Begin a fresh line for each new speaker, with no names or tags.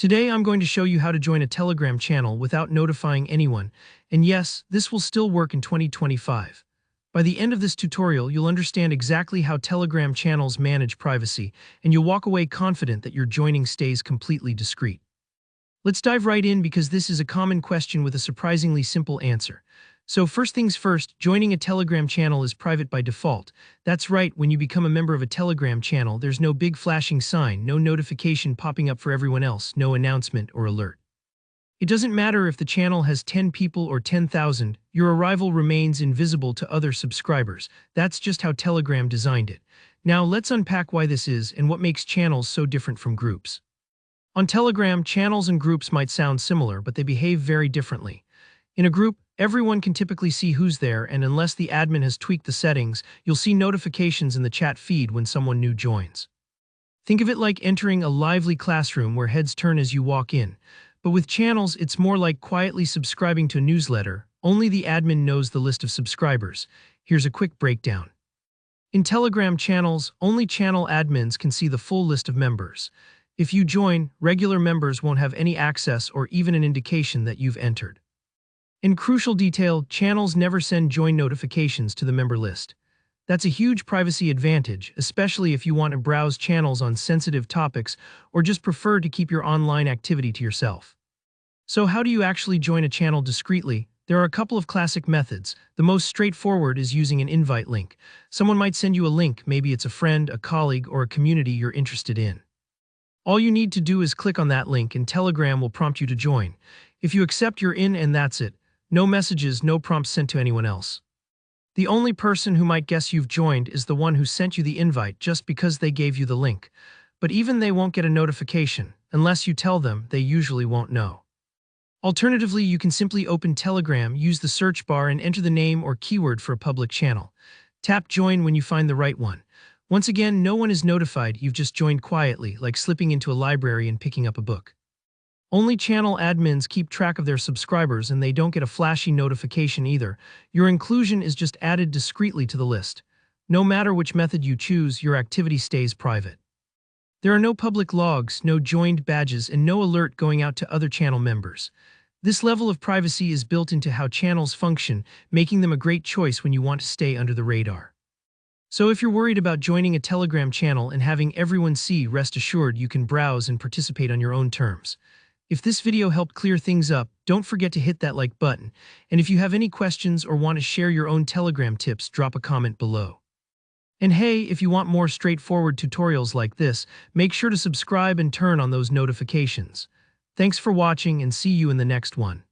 Today I'm going to show you how to join a Telegram channel without notifying anyone, and yes, this will still work in 2025. By the end of this tutorial, you'll understand exactly how Telegram channels manage privacy, and you'll walk away confident that your joining stays completely discreet. Let's dive right in because this is a common question with a surprisingly simple answer. So first things first, joining a Telegram channel is private by default. That's right, when you become a member of a Telegram channel, there's no big flashing sign, no notification popping up for everyone else, no announcement or alert. It doesn't matter if the channel has 10 people or 10,000, your arrival remains invisible to other subscribers. That's just how Telegram designed it. Now let's unpack why this is and what makes channels so different from groups. On Telegram, channels and groups might sound similar, but they behave very differently. In a group, everyone can typically see who's there, and unless the admin has tweaked the settings, you'll see notifications in the chat feed when someone new joins. Think of it like entering a lively classroom where heads turn as you walk in. But with channels, it's more like quietly subscribing to a newsletter. Only the admin knows the list of subscribers. Here's a quick breakdown. In Telegram channels, only channel admins can see the full list of members. If you join, regular members won't have any access or even an indication that you've entered. In crucial detail, channels never send join notifications to the member list. That's a huge privacy advantage, especially if you want to browse channels on sensitive topics or just prefer to keep your online activity to yourself. So how do you actually join a channel discreetly? There are a couple of classic methods. The most straightforward is using an invite link. Someone might send you a link, maybe it's a friend, a colleague, or a community you're interested in. All you need to do is click on that link and Telegram will prompt you to join. If you accept, you're in and that's it. No messages, no prompts sent to anyone else. The only person who might guess you've joined is the one who sent you the invite just because they gave you the link. But even they won't get a notification. Unless you tell them, they usually won't know. Alternatively, you can simply open Telegram, use the search bar and enter the name or keyword for a public channel. Tap join when you find the right one. Once again, no one is notified, you've just joined quietly, like slipping into a library and picking up a book. Only channel admins keep track of their subscribers and they don't get a flashy notification either. Your inclusion is just added discreetly to the list. No matter which method you choose, your activity stays private. There are no public logs, no joined badges, and no alert going out to other channel members. This level of privacy is built into how channels function, making them a great choice when you want to stay under the radar. So if you're worried about joining a Telegram channel and having everyone see, rest assured you can browse and participate on your own terms. If this video helped clear things up, don't forget to hit that like button. And if you have any questions or want to share your own Telegram tips, drop a comment below. And hey, if you want more straightforward tutorials like this, make sure to subscribe and turn on those notifications. Thanks for watching and see you in the next one.